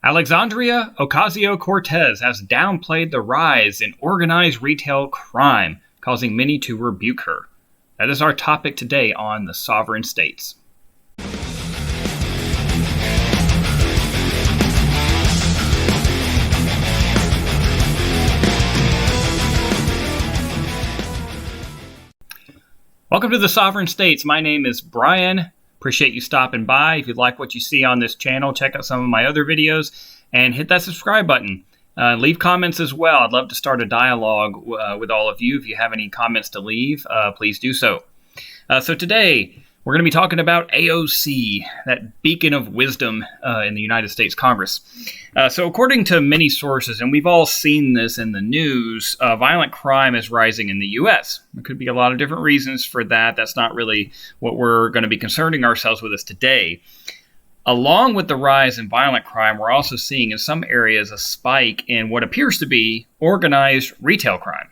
Alexandria Ocasio-Cortez has downplayed the rise in organized retail crime, causing many to rebuke her. That is our topic today on the Sovereign States. Welcome to the Sovereign States. My name is Brian. Appreciate you stopping by. If you like what you see on this channel, check out some of my other videos and hit that subscribe button. Leave comments as well. I'd love to start a dialogue with all of you. If you have any comments to leave, please do so. So today, we're going to be talking about AOC, that beacon of wisdom in the United States Congress. So according to many sources, and we've all seen this in the news, violent crime is rising in the U.S. There could be a lot of different reasons for that. That's not really what we're going to be concerning ourselves with today. Along with the rise in violent crime, we're also seeing in some areas a spike in what appears to be organized retail crime.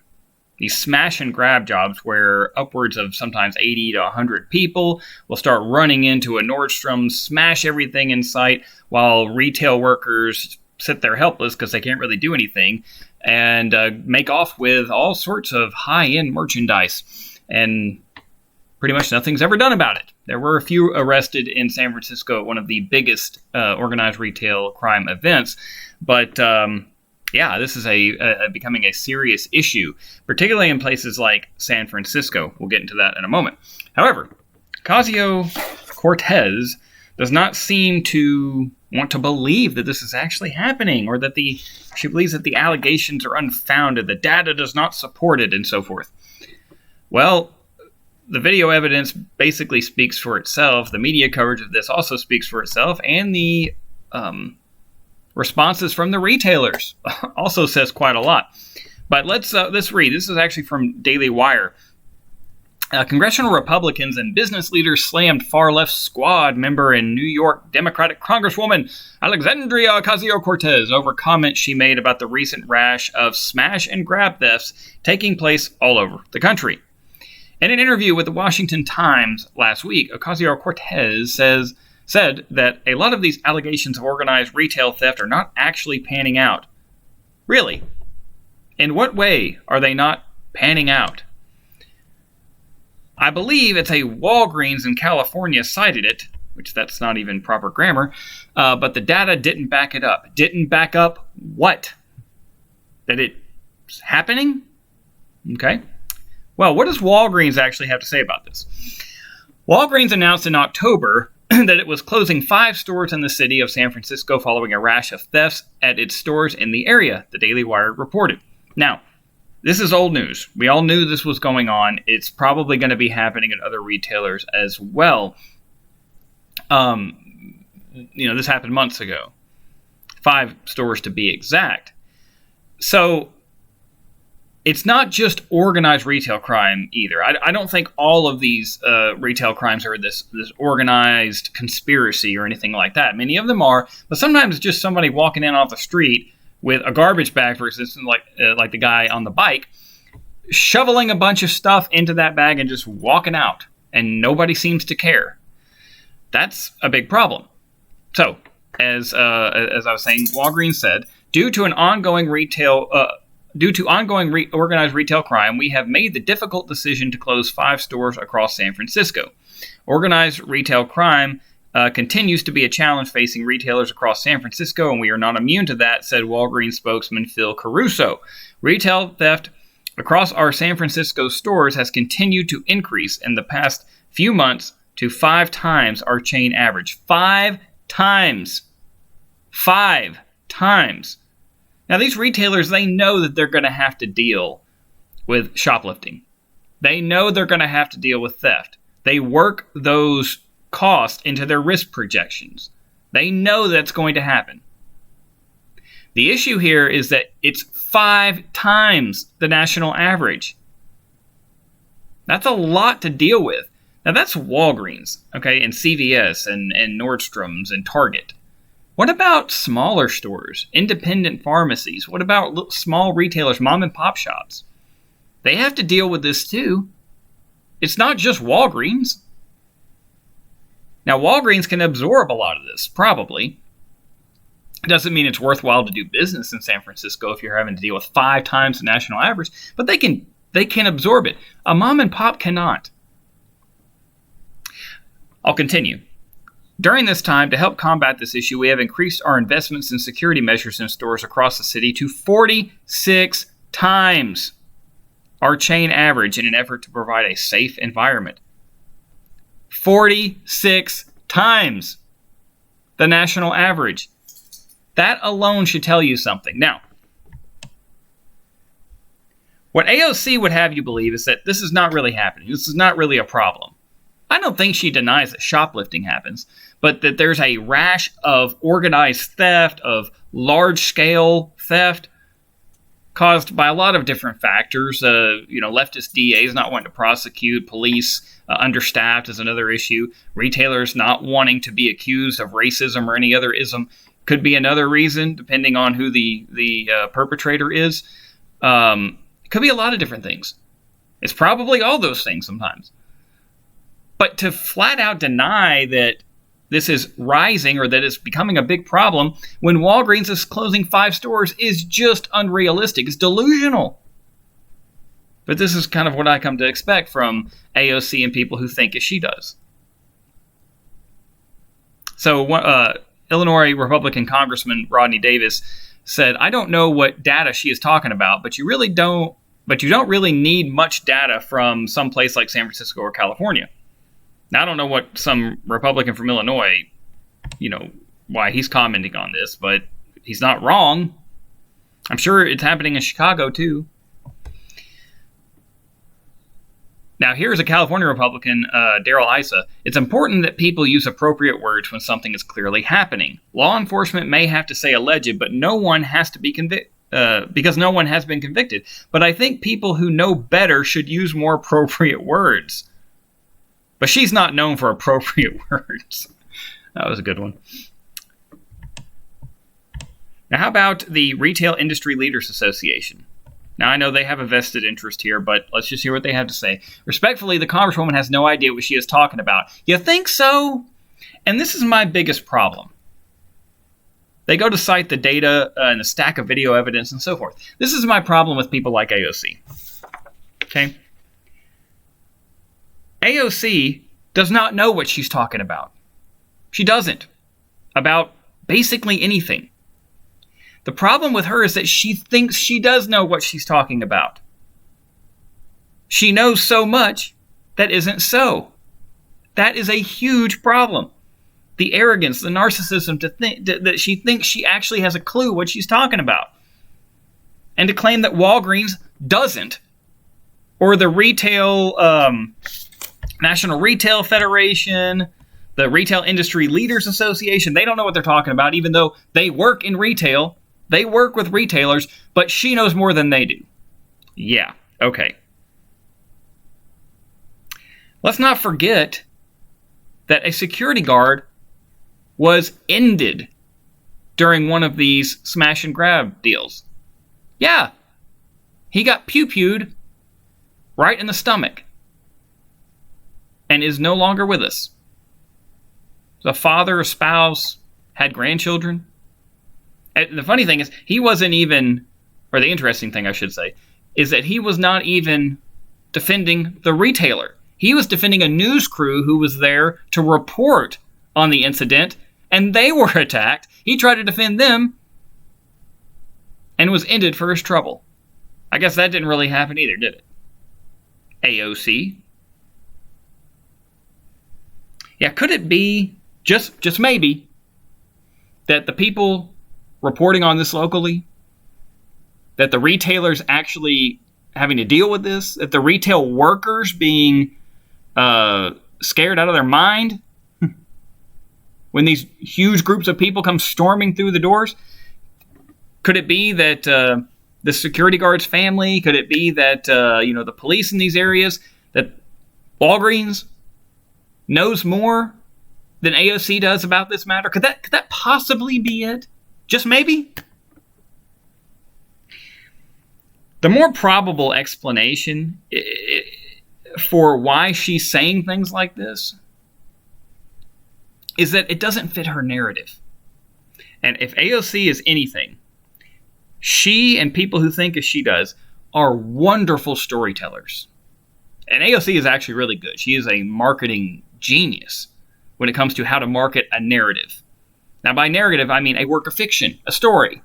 These smash and grab jobs where upwards of sometimes 80 to 100 people will start running into a Nordstrom, smash everything in sight, while retail workers sit there helpless because they can't really do anything, and make off with all sorts of high-end merchandise. And pretty much nothing's ever done about it. There were a few arrested in San Francisco at one of the biggest organized retail crime events, but yeah, this is becoming a serious issue, particularly in places like San Francisco. We'll get into that in a moment. However, Ocasio-Cortez does not seem to want to believe that this is actually happening, or that she believes that the allegations are unfounded, the data does not support it, and so forth. Well, the video evidence basically speaks for itself. The media coverage of this also speaks for itself, and the responses from the retailers also says quite a lot. But let's read. This is actually from Daily Wire. Congressional Republicans and business leaders slammed far-left squad member and New York Democratic Congresswoman Alexandria Ocasio-Cortez over comments she made about the recent rash of smash and grab thefts taking place all over the country. In an interview with the Washington Times last week, Ocasio-Cortez said that a lot of these allegations of organized retail theft are not actually panning out. Really? In what way are they not panning out? I believe it's a Walgreens in California cited it, which that's not even proper grammar, but the data didn't back it up. Didn't back up what? That it's happening? Okay. Well, what does Walgreens actually have to say about this? Walgreens announced in October that it was closing 5 stores in the city of San Francisco following a rash of thefts at its stores in the area, the Daily Wire reported. Now, this is old news. We all knew this was going on. It's probably going to be happening at other retailers as well. This happened months ago. 5 stores to be exact. So it's not just organized retail crime either. I don't think all of these retail crimes are this organized conspiracy or anything like that. Many of them are, but sometimes it's just somebody walking in off the street with a garbage bag, for instance, like the guy on the bike, shoveling a bunch of stuff into that bag and just walking out, and nobody seems to care. That's a big problem. So, as I was saying, Walgreens said, due to ongoing organized retail crime, we have made the difficult decision to close 5 stores across San Francisco. Organized retail crime continues to be a challenge facing retailers across San Francisco, and we are not immune to that, said Walgreens spokesman Phil Caruso. Retail theft across our San Francisco stores has continued to increase in the past few months to 5 times our chain average. 5 times. 5 times. Now, these retailers, they know that they're going to have to deal with shoplifting. They know they're going to have to deal with theft. They work those costs into their risk projections. They know that's going to happen. The issue here is that it's 5 times the national average. That's a lot to deal with. Now, that's Walgreens, okay, and CVS and Nordstrom's and Target. What about smaller stores, independent pharmacies? What about small retailers, mom and pop shops? They have to deal with this too. It's not just Walgreens. Now, Walgreens can absorb a lot of this, probably. It doesn't mean it's worthwhile to do business in San Francisco if you're having to deal with 5 times the national average, but they can absorb it. A mom and pop cannot. I'll continue. During this time, to help combat this issue, we have increased our investments in security measures in stores across the city to 46 times our chain average in an effort to provide a safe environment. 46 times the national average. That alone should tell you something. Now, what AOC would have you believe is that this is not really happening. This is not really a problem. I don't think she denies that shoplifting happens, but that there's a rash of organized theft, of large-scale theft, caused by a lot of different factors. Leftist DAs not wanting to prosecute, police understaffed is another issue, retailers not wanting to be accused of racism or any other ism could be another reason, depending on who the perpetrator is. It could be a lot of different things. It's probably all those things sometimes. But to flat out deny that this is rising or that it's becoming a big problem when Walgreens is closing 5 stores is just unrealistic. It's delusional. But this is kind of what I come to expect from AOC and people who think as she does. So Illinois Republican Congressman Rodney Davis said, "I don't know what data she is talking about, but you don't really need much data from some place like San Francisco or California." Now, I don't know what some Republican from Illinois, why he's commenting on this, but he's not wrong. I'm sure it's happening in Chicago, too. Now, here's a California Republican, Darrell Issa. "It's important that people use appropriate words when something is clearly happening. Law enforcement may have to say alleged, but no one has to be convicted. Because no one has been convicted. But I think people who know better should use more appropriate words." But she's not known for appropriate words. That was a good one. Now, how about the Retail Industry Leaders Association? Now, I know they have a vested interest here, but let's just hear what they have to say. "Respectfully, the Congresswoman has no idea what she is talking about." You think so? And this is my biggest problem. They go to cite the data and the stack of video evidence and so forth. This is my problem with people like AOC. Okay? AOC does not know what she's talking about. She doesn't. About basically anything. The problem with her is that she thinks she does know what she's talking about. She knows so much that isn't so. That is a huge problem. The arrogance, the narcissism to think that she thinks she actually has a clue what she's talking about. And to claim that Walgreens doesn't, or the National Retail Federation, the Retail Industry Leaders Association, they don't know what they're talking about, even though they work in retail. They work with retailers, but she knows more than they do. Yeah, okay. Let's not forget that a security guard was ended during one of these smash and grab deals. Yeah, he got pew-pewed right in the stomach and is no longer with us. The father, a spouse, had grandchildren. And the funny thing is, he wasn't even, or the interesting thing I should say, is that he was not even defending the retailer. He was defending a news crew who was there to report on the incident, and they were attacked. He tried to defend them and was ended for his trouble. I guess that didn't really happen either, did it? AOC. Yeah, could it be, just maybe, that the people reporting on this locally, that the retailers actually having to deal with this, that the retail workers being scared out of their mind when these huge groups of people come storming through the doors? Could it be that the security guard's family? Could it be that the police in these areas, that Walgreens knows more than AOC does about this matter? Could that possibly be it? Just maybe? The more probable explanation for why she's saying things like this is that it doesn't fit her narrative. And if AOC is anything, she and people who think as she does are wonderful storytellers. And AOC is actually really good. She is a marketing genius when it comes to how to market a narrative. Now, by narrative, I mean a work of fiction, a story.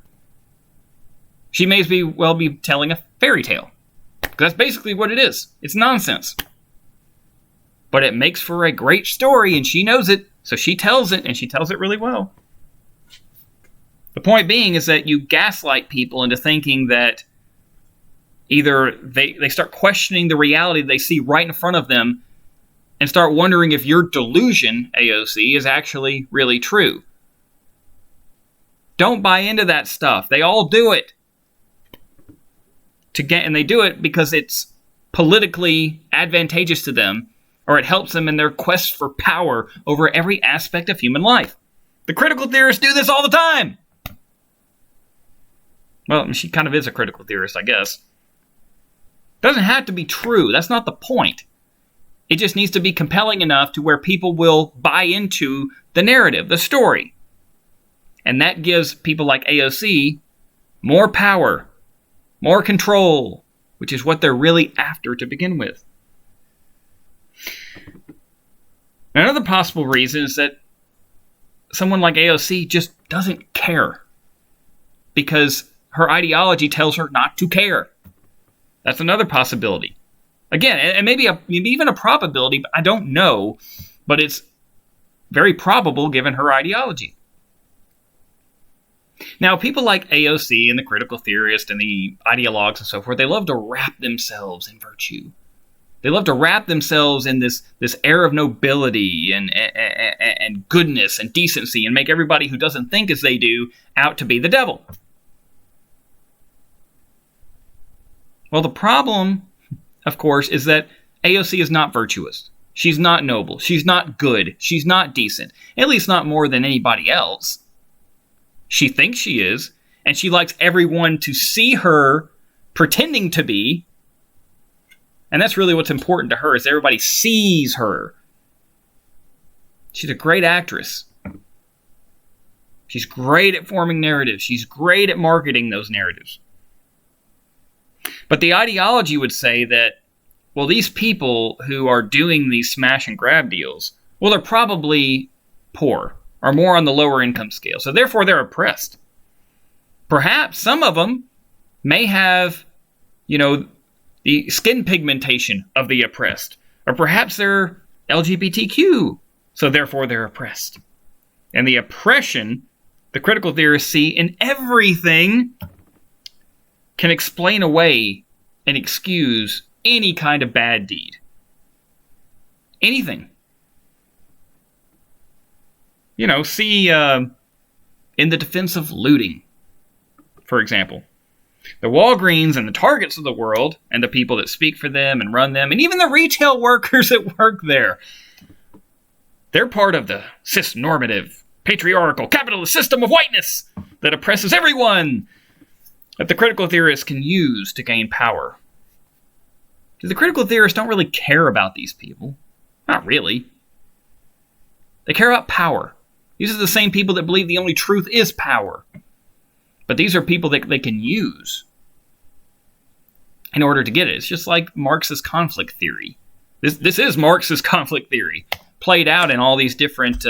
She may well be telling a fairy tale. Because that's basically what it is. It's nonsense. But it makes for a great story, and she knows it. So she tells it, and she tells it really well. The point being is that you gaslight people into thinking that either they start questioning the reality they see right in front of them and start wondering if your delusion, AOC, is actually really true. Don't buy into that stuff. They all do it. And they do it because it's politically advantageous to them, or it helps them in their quest for power over every aspect of human life. The critical theorists do this all the time. Well, she kind of is a critical theorist, I guess. Doesn't have to be true. That's not the point. It just needs to be compelling enough to where people will buy into the narrative, the story. And that gives people like AOC more power, more control, which is what they're really after to begin with. Another possible reason is that someone like AOC just doesn't care because her ideology tells her not to care. That's another possibility. Again, and maybe even a probability, but I don't know, but it's very probable given her ideology. Now, people like AOC and the critical theorist and the ideologues and so forth, they love to wrap themselves in virtue. They love to wrap themselves in this air of nobility and goodness and decency and make everybody who doesn't think as they do out to be the devil. Well, the problem, of course, is that AOC is not virtuous. She's not noble. She's not good. She's not decent. At least not more than anybody else. She thinks she is, and she likes everyone to see her pretending to be. And that's really what's important to her, is everybody sees her. She's a great actress. She's great at forming narratives. She's great at marketing those narratives. But the ideology would say that, well, these people who are doing these smash and grab deals, well, they're probably poor or more on the lower income scale. So therefore, they're oppressed. Perhaps some of them may have, the skin pigmentation of the oppressed. Or perhaps they're LGBTQ, so therefore they're oppressed. And the oppression, the critical theorists see in everything, can explain away and excuse any kind of bad deed. Anything. See in the defense of looting, for example. The Walgreens and the Targets of the world, and the people that speak for them and run them, and even the retail workers that work there, they're part of the cis-normative, patriarchal, capitalist system of whiteness that oppresses everyone that the critical theorists can use to gain power. The critical theorists don't really care about these people. Not really. They care about power. These are the same people that believe the only truth is power. But these are people that they can use in order to get it. It's just like Marxist conflict theory. This is Marxist conflict theory, played out in all these different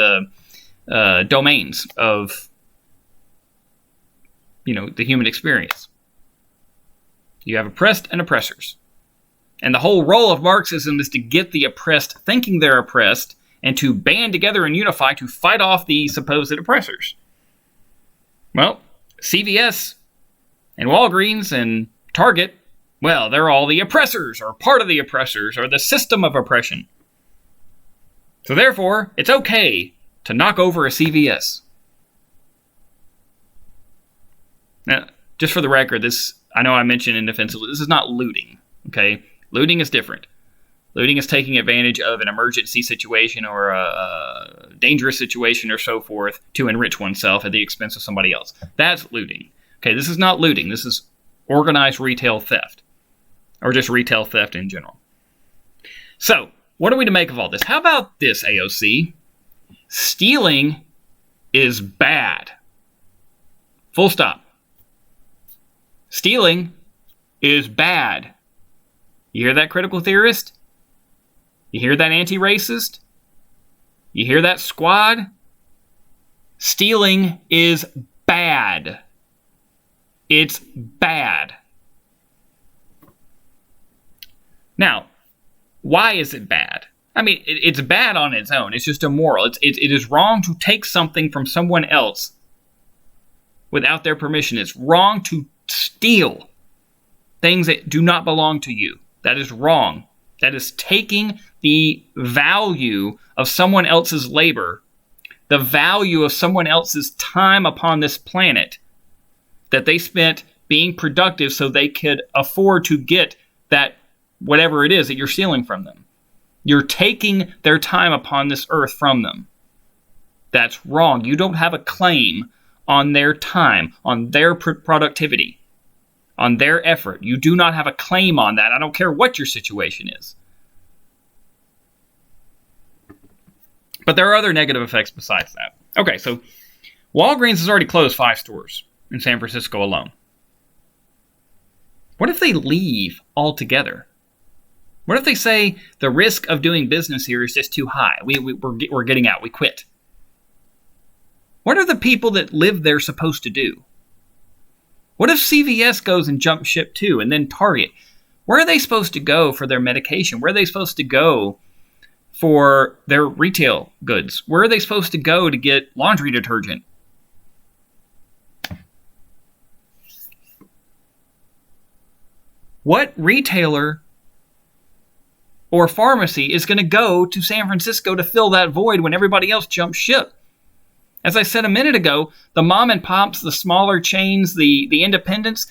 domains of, the human experience. You have oppressed and oppressors. And the whole role of Marxism is to get the oppressed thinking they're oppressed and to band together and unify to fight off the supposed oppressors. Well, CVS and Walgreens and Target, well, they're all the oppressors, or part of the oppressors, or the system of oppression. So therefore, it's okay to knock over a CVS. Now, just for the record, I know I mentioned in defense, this is not looting, okay? Looting is different. Looting is taking advantage of an emergency situation or a dangerous situation or so forth to enrich oneself at the expense of somebody else. That's looting. Okay, this is not looting. This is organized retail theft, or just retail theft in general. So, what are we to make of all this? How about this, AOC? Stealing is bad. Full stop. Stealing is bad. You hear that, critical theorist? You hear that, anti-racist? You hear that, squad? Stealing is bad. It's bad. Now, why is it bad? I mean, it's bad on its own. It's just immoral. It is wrong to take something from someone else without their permission. It's wrong to steal things that do not belong to you. That is wrong. That is taking the value of someone else's labor, the value of someone else's time upon this planet that they spent being productive so they could afford to get that whatever it is that you're stealing from them. You're taking their time upon this earth from them. That's wrong. You don't have a claim on their time, on their productivity, on their effort. You do not have a claim on that. I don't care what your situation is. But there are other negative effects besides that. Okay, so Walgreens has already closed 5 stores in San Francisco alone. What if they leave altogether? What if they say the risk of doing business here is just too high? We're getting out. We quit. What are the people that live there supposed to do? What if CVS goes and jumps ship too, and then Target? Where are they supposed to go for their medication? Where are they supposed to go for their retail goods? Where are they supposed to go to get laundry detergent? What retailer or pharmacy is going to go to San Francisco to fill that void when everybody else jumps ship? As I said a minute ago, the mom and pops, the smaller chains, the independents,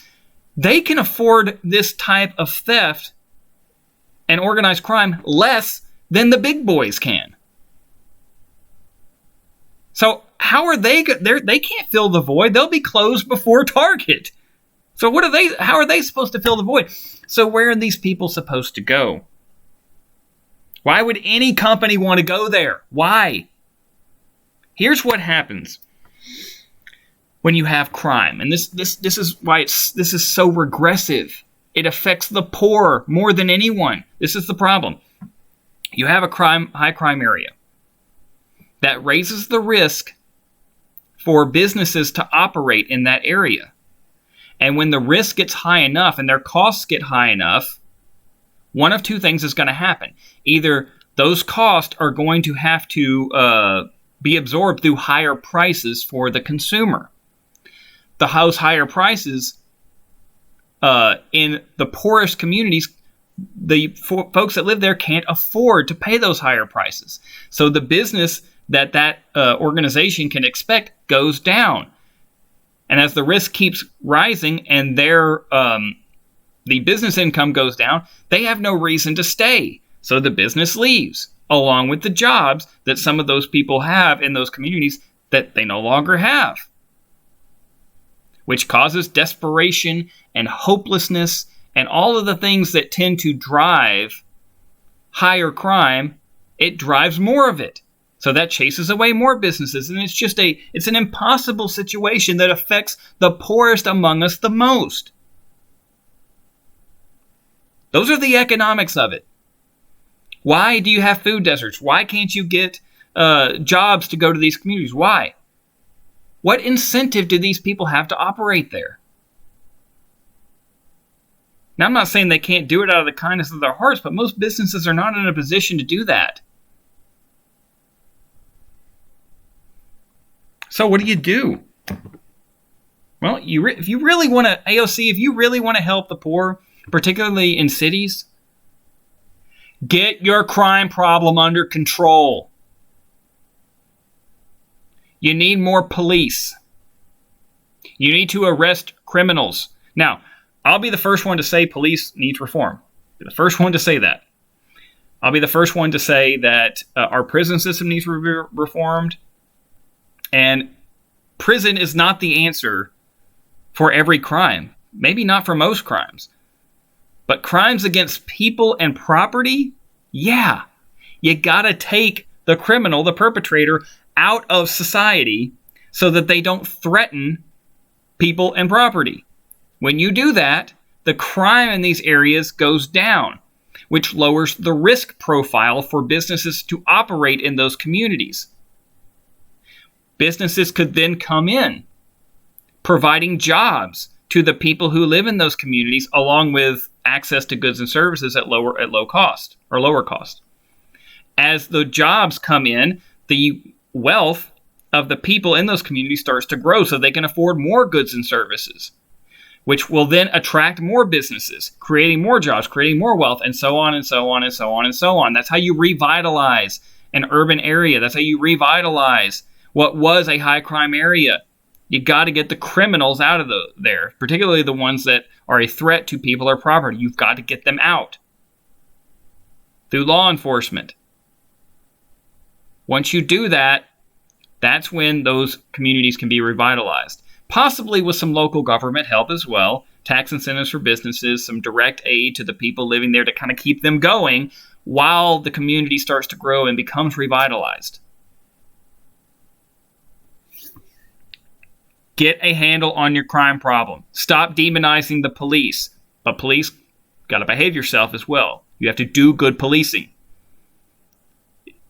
they can afford this type of theft and organized crime less than the big boys can. So how are they? They can't fill the void. They'll be closed before Target. So how are they supposed to fill the void? So where are these people supposed to go? Why would any company want to go there? Why? Here's what happens when you have crime, and this is why this is so regressive. It affects the poor more than anyone. This is the problem. You have a high crime area that raises the risk for businesses to operate in that area. And when the risk gets high enough and their costs get high enough, one of two things is going to happen. Either those costs are going to have to be absorbed through higher prices for the consumer. Those higher prices in the poorest communities, the folks that live there can't afford to pay those higher prices. So the business that organization can expect goes down. And as the risk keeps rising and the business income goes down, they have no reason to stay. So the business leaves, along with the jobs that some of those people have in those communities that they no longer have, which causes desperation and hopelessness and all of the things that tend to drive higher crime. It drives more of it. So that chases away more businesses, and it's an impossible situation that affects the poorest among us the most. Those are the economics of it. Why do you have food deserts? Why can't you get jobs to go to these communities? Why? What incentive do these people have to operate there? Now, I'm not saying they can't do it out of the kindness of their hearts, but most businesses are not in a position to do that. So what do? Well, if you really want to, AOC, if you really want to help the poor, particularly in cities, get your crime problem under control. You need more police. You need to arrest criminals. Now, I'll be the first one to say police needs reform. I'll be the first one to say that. I'll be the first one to say that our prison system needs to be reformed. And prison is not the answer for every crime. Maybe not for most crimes. But crimes against people and property, yeah. You gotta take the criminal, the perpetrator, out of society so that they don't threaten people and property. When you do that, the crime in these areas goes down, which lowers the risk profile for businesses to operate in those communities. Businesses could then come in, providing jobs to the people who live in those communities, along with access to goods and services at lower cost. As the jobs come in, the wealth of the people in those communities starts to grow so they can afford more goods and services, which will then attract more businesses, creating more jobs, creating more wealth, and so on and so on and so on and so on. That's how you revitalize an urban area. That's how you revitalize what was a high crime area. You got to get the criminals out of there, particularly the ones that are a threat to people or property. You've got to get them out through law enforcement. Once you do that, that's when those communities can be revitalized, possibly with some local government help as well, tax incentives for businesses, some direct aid to the people living there to kind of keep them going while the community starts to grow and becomes revitalized. Get a handle on your crime problem. Stop demonizing the police. But police got to behave yourself as well. You have to do good policing.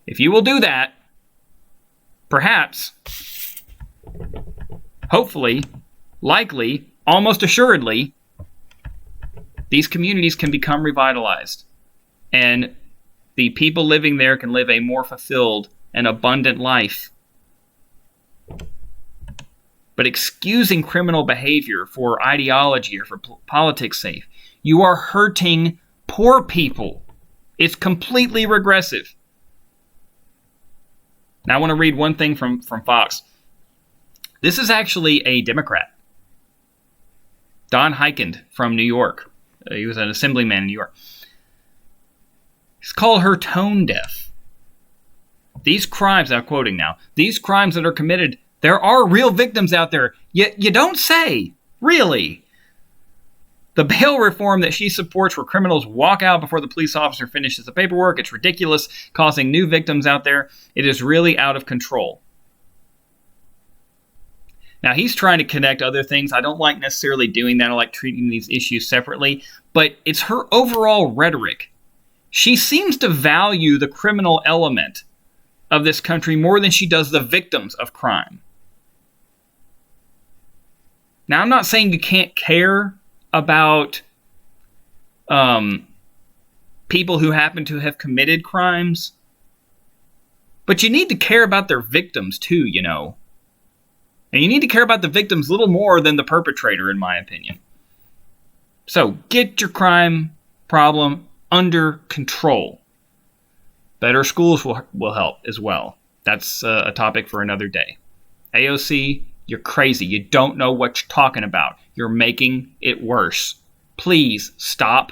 If you will do that, perhaps, hopefully, likely, almost assuredly, these communities can become revitalized. And the people living there can live a more fulfilled and abundant life. But excusing criminal behavior for ideology or for politics' sake, you are hurting poor people. It's completely regressive. Now I want to read one thing from Fox. This is actually a Democrat. Don Heikind from New York. He was an assemblyman in New York. He's called her tone deaf. These crimes, I'm quoting now, these crimes that are committed, there are real victims out there. You don't say. Really. The bail reform that she supports where criminals walk out before the police officer finishes the paperwork, it's ridiculous, causing new victims out there. It is really out of control. Now, he's trying to connect other things. I don't like necessarily doing that. I like treating these issues separately. But it's her overall rhetoric. She seems to value the criminal element of this country more than she does the victims of crime. Now, I'm not saying you can't care about people who happen to have committed crimes, but you need to care about their victims too, you know. And you need to care about the victims a little more than the perpetrator, in my opinion. So, get your crime problem under control. Better schools will help as well. That's a topic for another day. AOC, you're crazy. You don't know what you're talking about. You're making it worse. Please stop.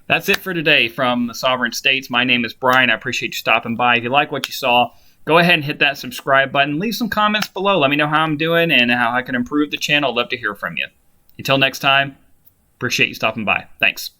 That's it for today from the Sovereign States. My name is Brian. I appreciate you stopping by. If you like what you saw, go ahead and hit that subscribe button. Leave some comments below. Let me know how I'm doing and how I can improve the channel. I'd love to hear from you. Until next time, appreciate you stopping by. Thanks.